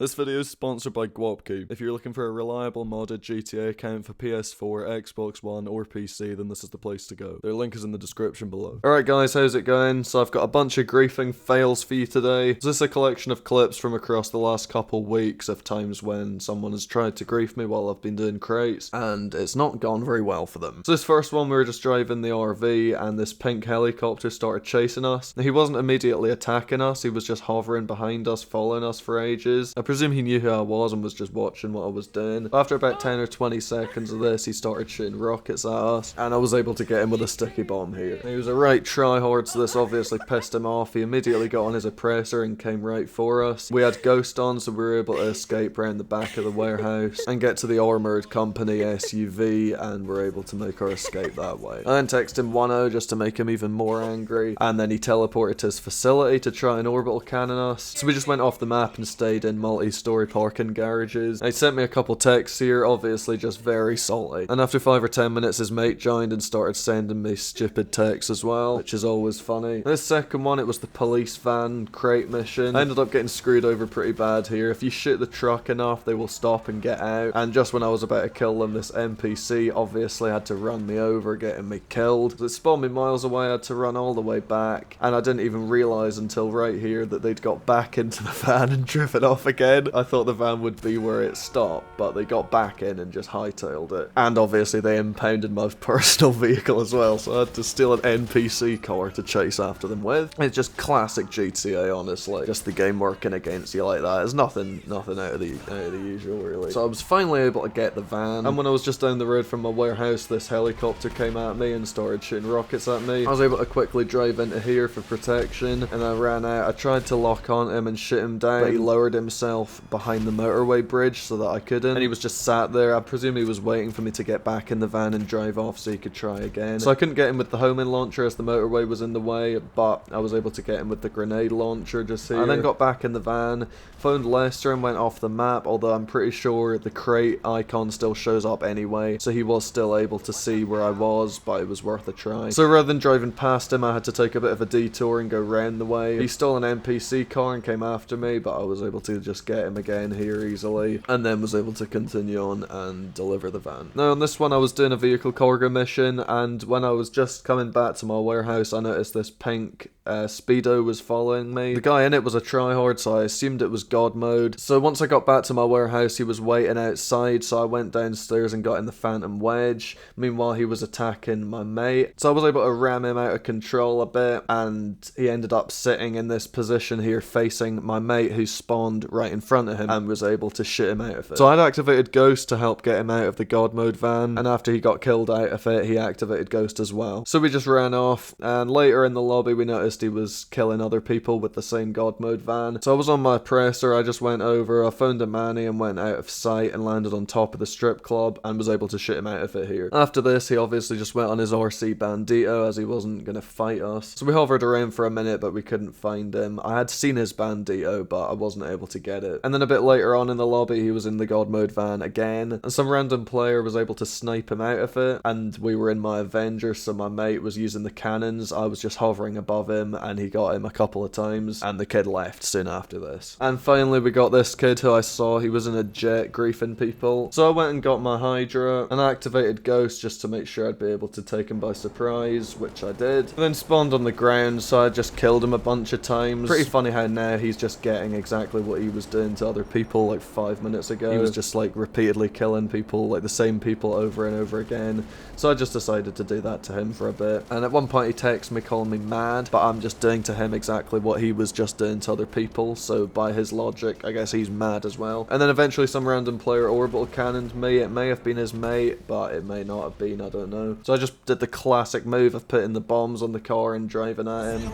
This video is sponsored by Godmode. If you're looking for a reliable modded GTA account for PS4, Xbox One, or PC, then this is the place to go. Their link is in the description below. Alright guys, how's it going? So I've got a bunch of griefing fails for you today. This is a collection of clips from across the last couple weeks of times when someone has tried to grief me while I've been doing crates, and it's not gone very well for them. So this first one, we were just driving the RV, and this pink helicopter started chasing us. Now, he wasn't immediately attacking us, he was just hovering behind us, following us for ages. I presume he knew who I was and was just watching what I was doing. After about 10 or 20 seconds of this, he started shooting rockets at us, and I was able to get him with a sticky bomb here. He was a right tryhard, so this obviously pissed him off. He immediately got on his oppressor and came right for us. We had Ghost on, so we were able to escape around the back of the warehouse and get to the armoured company SUV, and were able to make our escape that way. I then texted him 1-0 just to make him even more angry, and then he teleported to his facility to try and orbital cannon us. So we just went off the map and stayed in multi-story parking garages. He sent me a couple texts here, obviously just very salty. And after 5 or 10 minutes, his mate joined and started sending me stupid texts as well, which is always funny. This second one, it was the police van crate mission. I ended up getting screwed over pretty bad here. If you shoot the truck enough, they will stop and get out. And just when I was about to kill them, this NPC obviously had to run me over, getting me killed. It spawned me miles away, I had to run all the way back. And I didn't even realise until right here that they'd got back into the van and driven off again. I thought the van would be where it stopped, but they got back in and just hightailed it. And obviously they impounded my personal vehicle as well, so I had to steal an NPC car to chase after them with. It's just classic GTA, honestly. Just the game working against you like that. It's nothing out of the usual, really. So I was finally able to get the van, and when I was just down the road from my warehouse, this helicopter came at me and started shooting rockets at me. I was able to quickly drive into here for protection, and I ran out. I tried to lock on him and shoot him down, but he lowered himself behind the motorway bridge so that I couldn't, and he was just sat there. I presume he was waiting for me to get back in the van and drive off so he could try again. So I couldn't get him with the homing launcher as the motorway was in the way, but I was able to get him with the grenade launcher just here. I then got back in the van, phoned Lester and went off the map, although I'm pretty sure the crate icon still shows up anyway, so he was still able to see where I was, but it was worth a try. So rather than driving past him, I had to take a bit of a detour and go round the way. He stole an NPC car and came after me, but I was able to just get him again here easily, and then was able to continue on and deliver the van. Now on this one, I was doing a vehicle cargo mission, and when I was just coming back to my warehouse, I noticed this pink Speedo was following me. The guy in it was a tryhard, so I assumed it was Godmode. So once I got back to my warehouse, he was waiting outside, so I went downstairs and got in the Phantom Wedge. Meanwhile, he was attacking my mate, so I was able to ram him out of control a bit, and he ended up sitting in this position here facing my mate, who spawned right in front of him, and was able to shoot him out of it. So I'd activated Ghost to help get him out of the Godmode van, and after he got killed out of it, he activated Ghost as well. So we just ran off, and later in the lobby we noticed he was killing other people with the same Godmode van. So I was on my oppressor, I just went over, I phoned a manny and went out of sight and landed on top of the strip club and was able to shoot him out of it here. After this, he obviously just went on his RC Bandito as he wasn't going to fight us. So we hovered around for a minute, but we couldn't find him. I had seen his Bandito, but I wasn't able to get it. And then a bit later on in the lobby, he was in the Godmode van again, and some random player was able to snipe him out of it, and we were in my Avenger, so my mate was using the cannons. I was just hovering above him, and he got him a couple of times, and the kid left soon after this. And finally we got this kid who I saw, he was in a jet griefing people. So I went and got my Hydra and activated Ghost just to make sure I'd be able to take him by surprise, which I did. I then spawned on the ground, so I just killed him a bunch of times. Pretty funny how now he's just getting exactly what he was doing to other people like 5 minutes ago. He was just like repeatedly killing people, like the same people over and over again. So I just decided to do that to him for a bit. And at one point he texted me calling me mad, but I'm just doing to him exactly what he was just doing to other people, so by his logic, I guess he's mad as well. And then eventually some random player orbital cannoned me. It may have been his mate, but it may not have been, I don't know. So I just did the classic move of putting the bombs on the car and driving at him.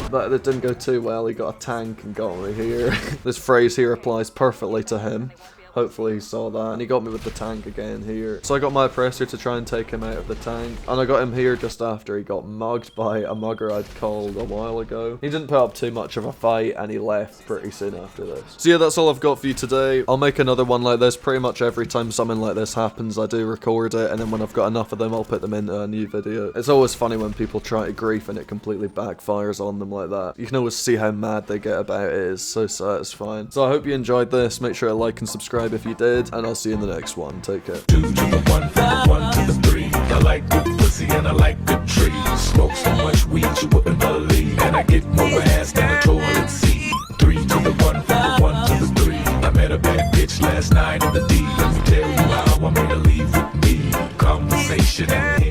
But it didn't go too well, he got a tank and got me here. This phrase here applies perfectly to him. Hopefully he saw that. And he got me with the tank again here. So I got my oppressor to try and take him out of the tank. And I got him here just after he got mugged by a mugger I'd called a while ago. He didn't put up too much of a fight and he left pretty soon after this. So yeah, that's all I've got for you today. I'll make another one like this pretty much every time something like this happens. I do record it, and then when I've got enough of them, I'll put them into a new video. It's always funny when people try to grief and it completely backfires on them like that. You can always see how mad they get about it. It's so satisfying. So I hope you enjoyed this. Make sure to like and subscribe if you did, and I'll see you in the next one. Take care. 2 to the 1, from the 1 to the 3. I like good pussy and I like good trees. Smoke so much weed you wouldn't believe, and I get more ass than a toilet seat. 3 to the 1, from the 1 to the 3. I met a bad bitch last night in the D. Let me tell you how I made her leave with me. Conversation and